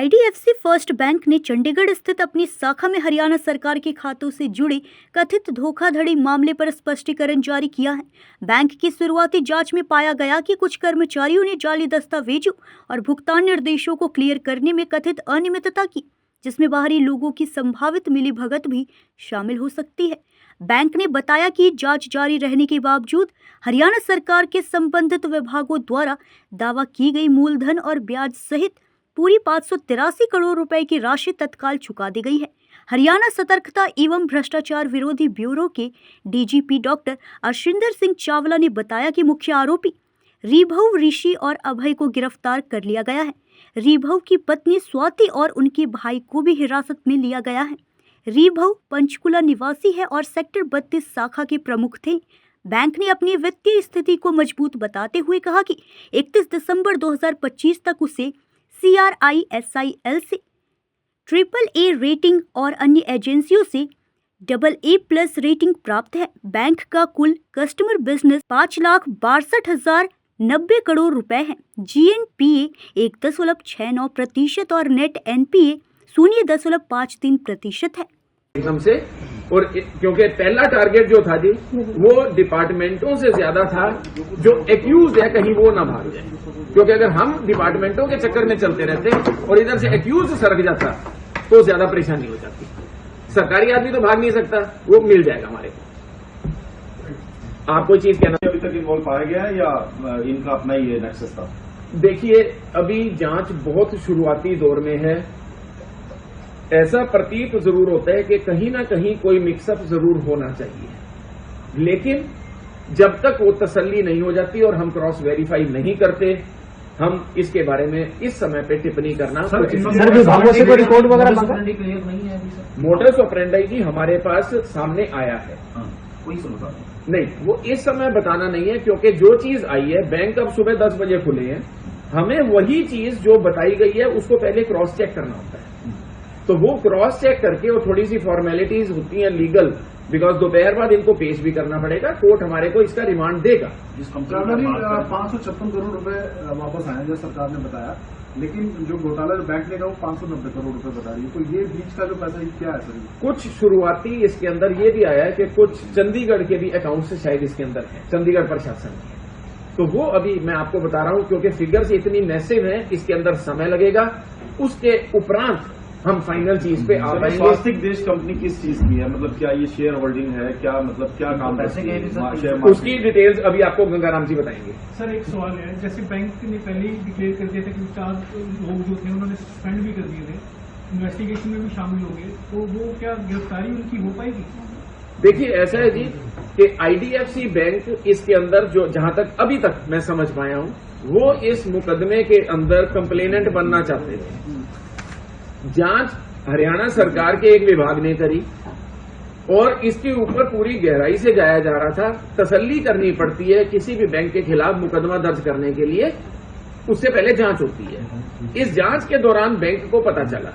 IDFC first bank ने चंडीगढ़ स्थित अपनी शाखा में हरियाणा सरकार के खातों से जुड़े कथित धोखाधड़ी मामले पर स्पष्टीकरण जारी किया है। बैंक की शुरुआती जांच में पाया गया कि कुछ कर्मचारियों ने जाली दस्तावेजों और भुगतान निर्देशों को क्लियर करने में कथित अनियमितता की, जिसमें बाहरी लोगों की संभावित मिलीभगत भी शामिल हो सकती है। बैंक ने बताया कि जांच जारी रहने के बावजूद हरियाणा सरकार के संबंधित विभागों द्वारा दावा की गई मूलधन और ब्याज सहित पूरी 583 करोड़ रुपए की राशि तत्काल चुका दी गई है। हरियाणा सतर्कता एवं भ्रष्टाचार विरोधी ब्यूरो के डीजीपी डॉक्टर अर्शिंदर सिंह चावला ने बताया कि मुख्य आरोपी रिभव, ऋषि और अभय को गिरफ्तार कर लिया गया है। रिभव की पत्नी स्वाति और उनके भाई को भी हिरासत में लिया गया है। रिभव पंचकुला निवासी है और सेक्टर 32 शाखा के प्रमुख थे। बैंक ने अपनी वित्तीय स्थिति को मजबूत बताते हुए कहा कि 31 दिसंबर 2025 तक उसे CRISIL से AAA रेटिंग और अन्य एजेंसियों से AA+ रेटिंग प्राप्त है। बैंक का कुल कस्टमर बिजनेस 5,62,090 करोड़ रुपए है। GNPA 1.69% और नेट NPA 0.53% है। हमसे और क्योंकि पहला टारगेट जो था जी वो डिपार्टमेंटों से ज्यादा था, जो एक्यूज है कहीं वो ना भाग जाए, क्योंकि अगर हम डिपार्टमेंटों के चक्कर में चलते रहते और इधर से एक्यूज सरक जाता तो ज्यादा परेशानी हो जाती। सरकारी आदमी तो भाग नहीं सकता, वो मिल जाएगा हमारे को। आप कोई चीज कहना अभी तक इन्वॉल्व पाया गया है या इनका अपना ही नेक्सस था? देखिए, अभी जांच बहुत शुरुआती दौर में है। ऐसा प्रतीत जरूर होता है कि कहीं ना कहीं कोई मिक्सअप जरूर होना चाहिए, लेकिन जब तक वो तसल्ली नहीं हो जाती और हम क्रॉस वेरीफाई नहीं करते, हम इसके बारे में इस समय पे टिप्पणी करना मोटर्स ऑपरेंडाई जी हमारे पास सामने आया है। कोई सुनता नहीं, वो इस समय बताना नहीं है, क्योंकि जो चीज आई है, बैंक अब सुबह 10 बजे खुले हैं, हमें वही चीज जो बताई गई है उसको पहले क्रॉस चेक करना होता है। तो वो क्रॉस चेक करके वो थोड़ी सी फॉर्मेलिटीज होती हैं लीगल, बिकॉज दोपहर बाद इनको पेश भी करना पड़ेगा। कोर्ट हमारे को इसका रिमांड देगा। 556 करोड़ रुपए वापस आए जो सरकार ने बताया, लेकिन जो घोटाला जो बैंक ने कहा वो 590 करोड़ रुपए बता रही है। तो ये बीच का जो पैसा ये क्या है सर? कुछ शुरुआती इसके अंदर ये भी आया है कि कुछ चंडीगढ़ के भी अकाउंट से शायद इसके अंदर है, चंडीगढ़ प्रशासन के। तो वो अभी मैं आपको बता रहा हूं, क्योंकि फिगर्स इतनी मैसिव है, इसके अंदर समय लगेगा। उसके उपरांत हम फाइनल चीज पे आ पाएंगे। स्वास्तिक देश कंपनी किस चीज की है, मतलब क्या ये शेयर होल्डिंग है, क्या मतलब क्या काम पैसे गए उसकी डिटेल्स अभी आपको गंगाराम जी बताएंगे। सर, एक सवाल है, जैसे बैंक ने पहले ही डिक्लेयर कर दिया था कि 4 लोग जो थे उन्होंने सस्पेंड भी कर दिए थे, इन्वेस्टिगेशन में भी शामिल हो गए, तो वो क्या गिरफ्तारी उनकी हो पाएगी? देखिए, ऐसा है जी कि आईडीएफसी बैंक इसके अंदर जो जहां तक अभी तक मैं समझ पाया हूं, वो इस मुकदमे के अंदर कंप्लेनेंट बनना चाहते थे। जांच हरियाणा सरकार के एक विभाग ने करी और इसके ऊपर पूरी गहराई से जाया जा रहा था। तसल्ली करनी पड़ती है किसी भी बैंक के खिलाफ मुकदमा दर्ज करने के लिए, उससे पहले जांच होती है। इस जांच के दौरान बैंक को पता चला,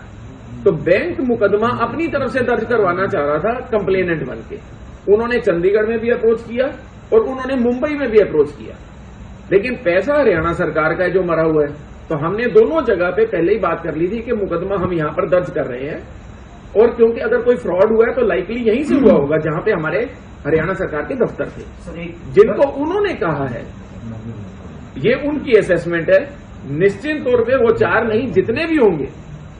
तो बैंक मुकदमा अपनी तरफ से दर्ज करवाना चाह रहा था कंप्लेनेंट बन के। उन्होंने चंडीगढ़ में भी अप्रोच किया और उन्होंने मुंबई में भी अप्रोच किया, लेकिन पैसा हरियाणा सरकार का है जो मरा हुआ है। तो हमने दोनों जगह पे पहले ही बात कर ली थी कि मुकदमा हम यहां पर दर्ज कर रहे हैं, और क्योंकि अगर कोई फ्रॉड हुआ है तो लाइकली यहीं से हुआ होगा जहां पे हमारे हरियाणा सरकार के दफ्तर थे, जिनको उन्होंने कहा है। ये उनकी असेसमेंट है। निश्चित तौर पे वो 4 नहीं, जितने भी होंगे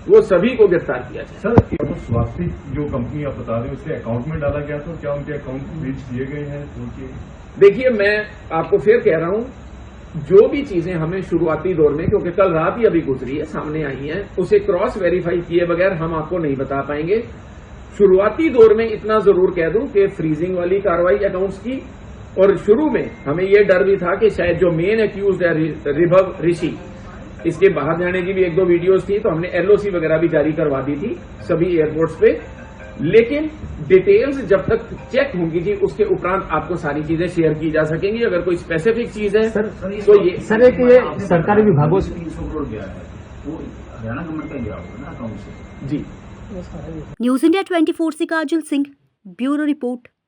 वो सभी को गिरफ्तार किया जाए। सर, तो स्वास्तिक जो कंपनी आप बता रहे हैं उसके अकाउंट में डाला गया, तो क्या उनके अकाउंट फ्रीज किए गए हैं? देखिए, मैं आपको फिर कह रहा हूं, जो भी चीजें हमें शुरुआती दौर में, क्योंकि कल रात ही अभी गुजरी है, सामने आई हैं, उसे क्रॉस वेरीफाई किए बगैर हम आपको नहीं बता पाएंगे। शुरुआती दौर में इतना जरूर कह दूं कि फ्रीजिंग वाली कार्रवाई अकाउंट्स की, और शुरू में हमें यह डर भी था कि शायद जो मेन एक्यूज है रिभव, ऋषि, इसके बाहर जाने की भी 1-2 वीडियोस थी, तो हमने LOC वगैरह भी जारी करवा दी थी सभी एयरपोर्ट्स पे। लेकिन डिटेल्स जब तक चेक होंगी जी, उसके उपरांत आपको सारी चीजें शेयर की जा सकेंगी। अगर कोई स्पेसिफिक चीज है तो ये सरकारी विभागों से 300 करोड़ गया है, वो हरियाणा गवर्नमेंट का गया होगा ना अकाउंट से। जी। न्यूज़ इंडिया 24 से काजल सिंह, ब्यूरो रिपोर्ट।